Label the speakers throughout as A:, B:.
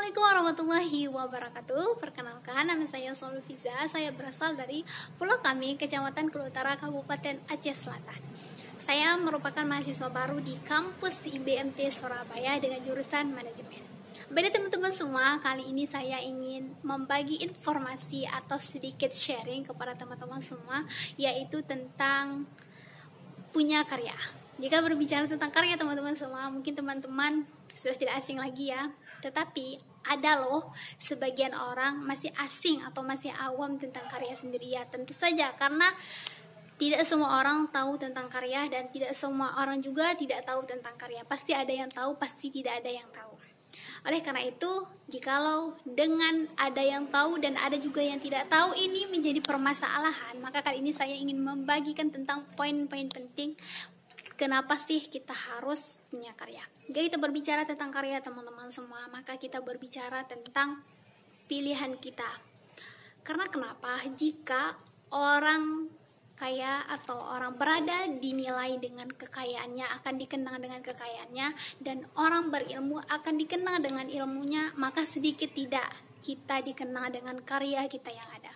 A: Assalamualaikum warahmatullahi wabarakatuh. Perkenalkan, nama saya Solviza. Saya berasal dari Pulau Kami, Kecamatan Kuala Utara, Kabupaten Aceh Selatan. Saya merupakan mahasiswa baru di kampus IBMT Surabaya dengan jurusan manajemen. Baik teman-teman semua, kali ini saya ingin membagi informasi atau sedikit sharing kepada teman-teman semua, yaitu tentang punya karya. Jika berbicara tentang karya teman-teman semua, mungkin teman-teman sudah tidak asing lagi ya. Tetapi ada loh sebagian orang masih asing atau masih awam tentang karya sendiri ya. Tentu saja karena tidak semua orang tahu tentang karya dan tidak semua orang juga tidak tahu tentang karya. Pasti ada yang tahu, pasti tidak ada yang tahu. Oleh karena itu, jikalau dengan ada yang tahu dan ada juga yang tidak tahu ini menjadi permasalahan, maka kali ini saya ingin membagikan tentang poin-poin penting kenapa sih kita harus punya karya. Jika kita berbicara tentang karya teman-teman semua, maka kita berbicara tentang pilihan kita. Karena kenapa? Jika orang kaya atau orang berada dinilai dengan kekayaannya, akan dikenang dengan kekayaannya, dan orang berilmu akan dikenang dengan ilmunya, maka sedikit tidak kita dikenang dengan karya kita yang ada.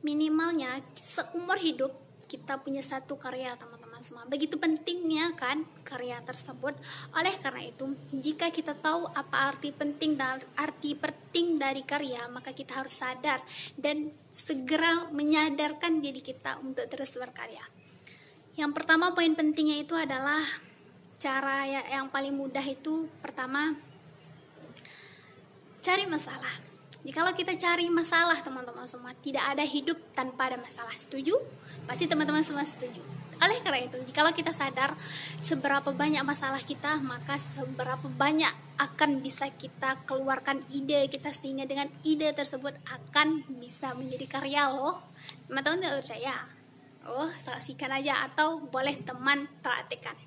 A: Minimalnya seumur hidup kita punya satu karya teman-teman semua. Begitu pentingnya kan karya tersebut. Oleh karena itu, jika kita tahu apa arti penting dari karya, maka kita harus sadar dan segera menyadarkan diri kita untuk terus berkarya. Yang pertama, poin pentingnya itu adalah cara yang paling mudah itu pertama, cari masalah. Jikalau kita cari masalah teman-teman semua, tidak ada hidup tanpa ada masalah. Setuju? Pasti teman-teman semua setuju. Oleh karena itu, jikalau kita sadar seberapa banyak masalah kita, maka seberapa banyak akan bisa kita keluarkan ide kita, sehingga dengan ide tersebut akan bisa menjadi karya loh. Teman-teman tidak percaya? Oh, saksikan aja atau boleh teman praktekkan.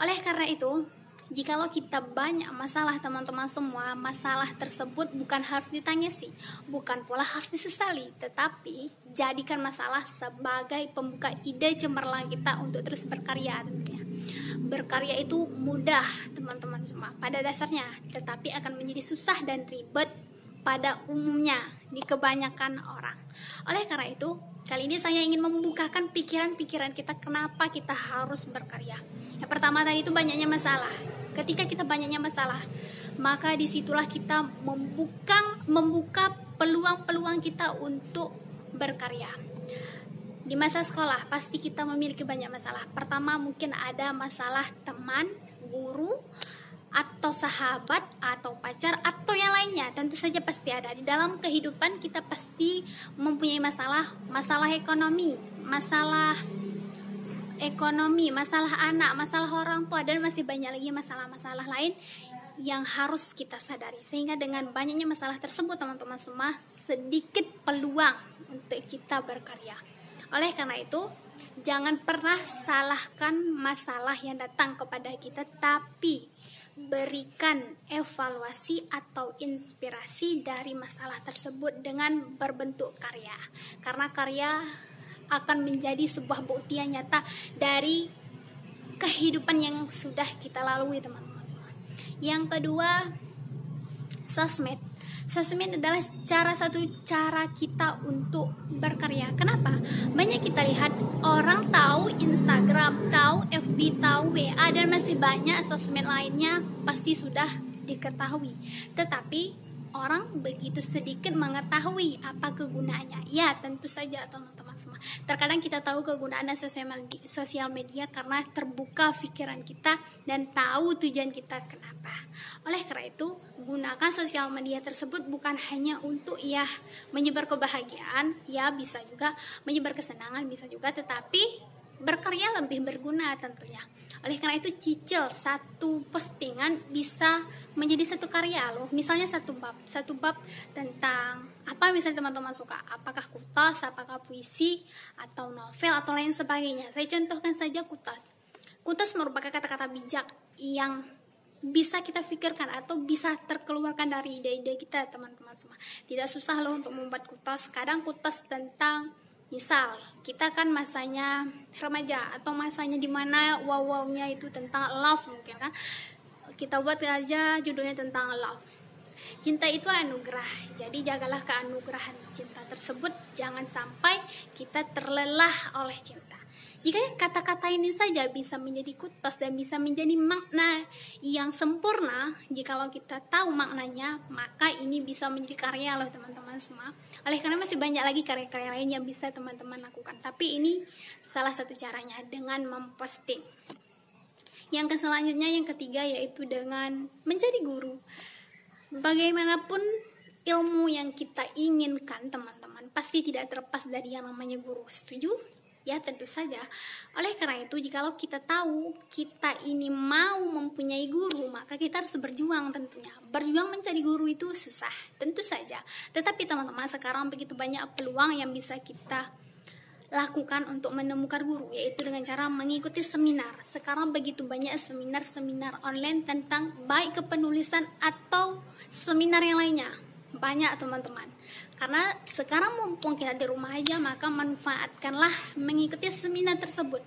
A: Oleh karena itu, jikalau kita banyak masalah teman-teman semua, masalah tersebut bukan harus ditangisi, bukan pula harus disesali, tetapi jadikan masalah sebagai pembuka ide cemerlang kita untuk terus berkarya tentunya. Berkarya itu mudah teman-teman semua pada dasarnya, tetapi akan menjadi susah dan ribet pada umumnya di kebanyakan orang. Oleh karena itu, kali ini saya ingin membukakan pikiran-pikiran kita kenapa kita harus berkarya. Yang pertama tadi itu banyaknya masalah. Ketika kita banyaknya masalah, maka disitulah kita membuka peluang-peluang kita untuk berkarya. Di masa sekolah pasti kita memiliki banyak masalah. Pertama mungkin ada masalah teman, guru, atau sahabat, atau pacar, atau yang lainnya. Tentu saja pasti ada. Di dalam kehidupan kita pasti mempunyai masalah ekonomi, masalah anak, masalah orang tua, dan masih banyak lagi masalah-masalah lain yang harus kita sadari. Sehingga dengan banyaknya masalah tersebut teman-teman semua, sedikit peluang untuk kita berkarya. Oleh karena itu, jangan pernah salahkan masalah yang datang kepada kita, tapi berikan evaluasi atau inspirasi dari masalah tersebut dengan berbentuk karya. Karena karya akan menjadi sebuah bukti yang nyata dari kehidupan yang sudah kita lalui teman-teman semua. Yang kedua, sosmed. Sosmed adalah satu cara kita untuk berkarya. Kenapa? Banyak kita lihat orang tahu Instagram, tahu FB, tahu WA, dan masih banyak sosmed lainnya pasti sudah diketahui. Tetapi orang begitu sedikit mengetahui apa kegunaannya. Ya, tentu saja teman-teman semua. Terkadang kita tahu kegunaan sosial media karena terbuka pikiran kita dan tahu tujuan kita kenapa. Oleh karena itu, gunakan sosial media tersebut bukan hanya untuk menyebar kebahagiaan, bisa juga menyebar kesenangan, bisa juga, tetapi berkarya lebih berguna tentunya. Oleh karena itu, cicil satu postingan bisa menjadi satu karya loh. Misalnya satu bab tentang apa misalnya teman-teman suka, apakah kutas, apakah puisi, atau novel, atau lain sebagainya. Saya contohkan saja kutas. Kutas merupakan kata-kata bijak yang bisa kita pikirkan atau bisa terkeluarkan dari ide-ide kita teman-teman semua. Tidak susah loh untuk membuat kutas. Kadang kutas tentang, misal kita kan masanya remaja atau masanya dimana wow-wownya itu tentang love mungkin kan, kita buat aja judulnya tentang love. Cinta itu anugerah, jadi jagalah keanugerahan cinta tersebut. Jangan sampai kita terlelah oleh cinta. Jika kata-kata ini saja bisa menjadi kutos dan bisa menjadi makna yang sempurna, jikalau kita tahu maknanya, maka ini bisa menjadi karya loh teman-teman semua. Oleh karena masih banyak lagi karya-karya lain yang bisa teman-teman lakukan. Tapi ini salah satu caranya dengan memposting. Yang selanjutnya, yang ketiga, yaitu dengan menjadi guru. Bagaimanapun ilmu yang kita inginkan teman-teman, pasti tidak terlepas dari yang namanya guru. Setuju? Ya tentu saja. Oleh karena itu, jikalau kita tahu kita ini mau mempunyai guru, maka kita harus berjuang tentunya. Berjuang mencari guru itu susah, tentu saja. Tetapi teman-teman, sekarang begitu banyak peluang yang bisa kita lakukan untuk menemukan guru, yaitu dengan cara mengikuti seminar. Sekarang begitu banyak seminar-seminar online tentang baik kepenulisan atau seminar yang lainnya. Banyak teman-teman. Karena sekarang mumpung kita di rumah aja, maka manfaatkanlah mengikuti seminar tersebut.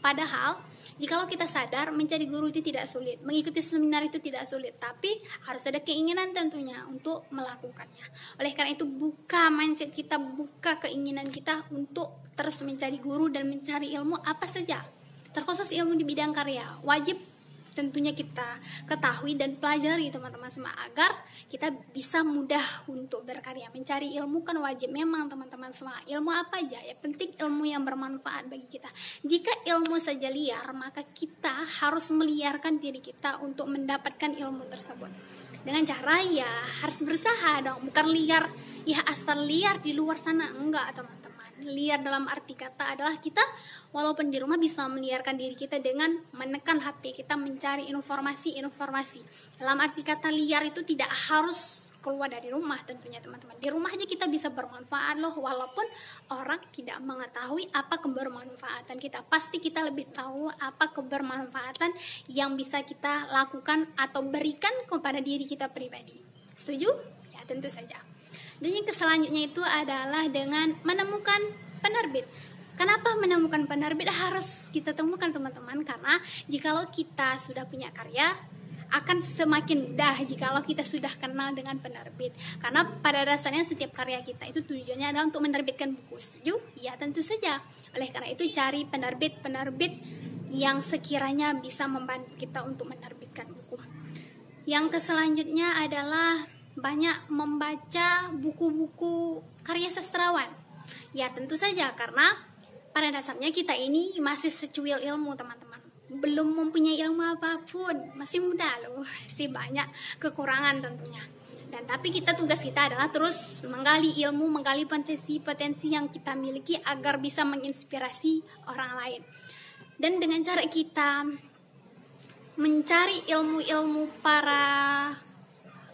A: Padahal jikalau kita sadar mencari guru itu tidak sulit, mengikuti seminar itu tidak sulit, tapi harus ada keinginan tentunya untuk melakukannya. Oleh karena itu, buka mindset kita, buka keinginan kita untuk terus mencari guru dan mencari ilmu apa saja. Terkhusus ilmu di bidang karya, wajib tentunya kita ketahui dan pelajari teman-teman semua, agar kita bisa mudah untuk berkarya. Mencari ilmu kan wajib memang teman-teman semua. Ilmu apa aja, ya penting ilmu yang bermanfaat bagi kita. Jika ilmu saja liar, maka kita harus meliarkan diri kita untuk mendapatkan ilmu tersebut. Dengan cara ya harus berusaha dong, bukan liar ya asal liar di luar sana, enggak teman-teman. Liar dalam arti kata adalah kita walaupun di rumah bisa meliarkan diri kita dengan menekan HP kita, mencari informasi. Dalam arti kata liar itu tidak harus keluar dari rumah tentunya teman-teman. Di rumah aja kita bisa bermanfaat loh, walaupun orang tidak mengetahui apa kebermanfaatan kita. Pasti kita lebih tahu apa kebermanfaatan yang bisa kita lakukan atau berikan kepada diri kita pribadi. Setuju? Ya tentu saja. Dan yang selanjutnya itu adalah dengan menemukan penerbit. Kenapa menemukan penerbit harus kita temukan teman-teman? Karena jikalau kita sudah punya karya, akan semakin mudah jikalau kita sudah kenal dengan penerbit. Karena pada dasarnya setiap karya kita itu tujuannya adalah untuk menerbitkan buku. Setuju? Ya tentu saja. Oleh karena itu cari penerbit yang sekiranya bisa membantu kita untuk menerbitkan buku. Yang selanjutnya adalah banyak membaca buku-buku karya sastrawan. Ya tentu saja, karena pada dasarnya kita ini masih secuil ilmu teman-teman, belum mempunyai ilmu apapun, masih muda loh, masih banyak kekurangan tentunya. Dan tapi tugas kita adalah terus menggali ilmu, menggali potensi yang kita miliki agar bisa menginspirasi orang lain. Dan dengan cara kita mencari ilmu-ilmu para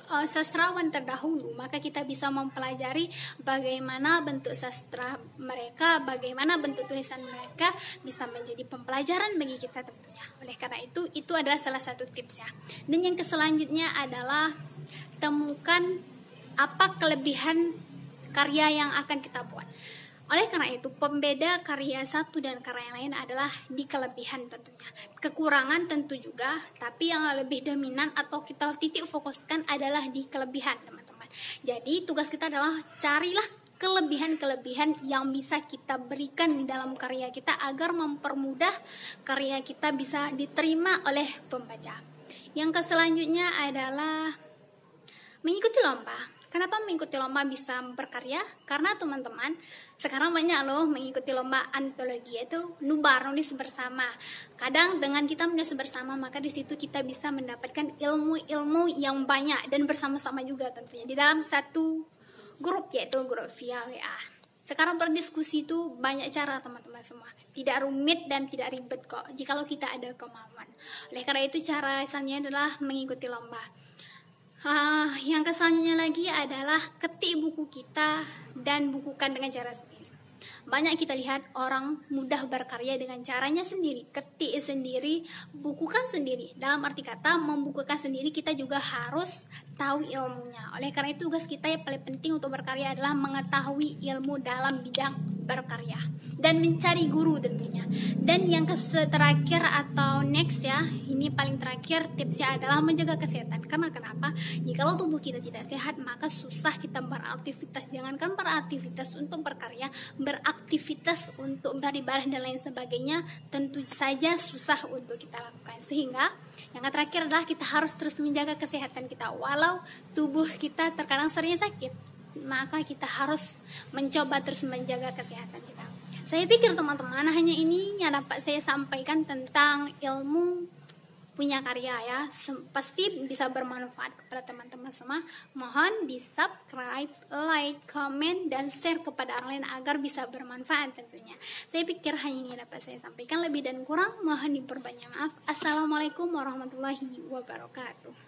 A: sastrawan terdahulu, maka kita bisa mempelajari bagaimana bentuk sastra mereka, bagaimana bentuk tulisan mereka, bisa menjadi pembelajaran bagi kita tentunya. Oleh karena itu adalah salah satu tips ya. Dan yang selanjutnya adalah temukan apa kelebihan karya yang akan kita buat. Oleh karena itu, pembeda karya satu dan karya yang lain adalah di kelebihan tentunya. Kekurangan tentu juga, tapi yang lebih dominan atau kita titik fokuskan adalah di kelebihan, teman-teman. Jadi, tugas kita adalah carilah kelebihan-kelebihan yang bisa kita berikan di dalam karya kita agar mempermudah karya kita bisa diterima oleh pembaca. Yang selanjutnya adalah mengikuti lomba. Kenapa mengikuti lomba bisa berkarya? Karena teman-teman, sekarang banyak loh mengikuti lomba antologi, itu nulis bersama. Kadang dengan kita menulis bersama, maka di situ kita bisa mendapatkan ilmu-ilmu yang banyak dan bersama-sama juga tentunya di dalam satu grup, yaitu grup via WA. Sekarang berdiskusi itu banyak cara teman-teman semua, tidak rumit dan tidak ribet kok jikalau kita ada kemauan. Oleh karena itu cara misalnya adalah mengikuti lomba. Yang selanjutnya lagi adalah ketik buku kita dan bukukan dengan cara sendiri. Banyak kita lihat orang mudah berkarya dengan caranya sendiri, ketik sendiri, bukukan sendiri. Dalam arti kata membukukan sendiri, kita juga harus tahu ilmunya. Oleh karena itu tugas kita yang paling penting untuk berkarya adalah mengetahui ilmu dalam bidang berkarya dan mencari guru tentunya. Dan yang terakhir atau next ya, ini paling terakhir tipsnya adalah menjaga kesehatan. Karena kenapa? Jikalau tubuh kita tidak sehat, maka susah kita beraktivitas. Jangankan beraktivitas untuk berkarya, beraktivitas untuk beribadah dan lain sebagainya tentu saja susah untuk kita lakukan. Sehingga yang terakhir adalah kita harus terus menjaga kesehatan kita. Walau tubuh kita terkadang sering sakit, maka kita harus mencoba terus menjaga kesehatan kita. Saya pikir teman-teman hanya ini yang dapat saya sampaikan tentang ilmu punya karya ya. Pasti bisa bermanfaat kepada teman-teman semua. Mohon di subscribe, like, comment, dan share kepada orang lain agar bisa bermanfaat tentunya. Saya pikir hanya ini yang dapat saya sampaikan. Lebih dan kurang mohon diperbanyak maaf. Assalamualaikum warahmatullahi wabarakatuh.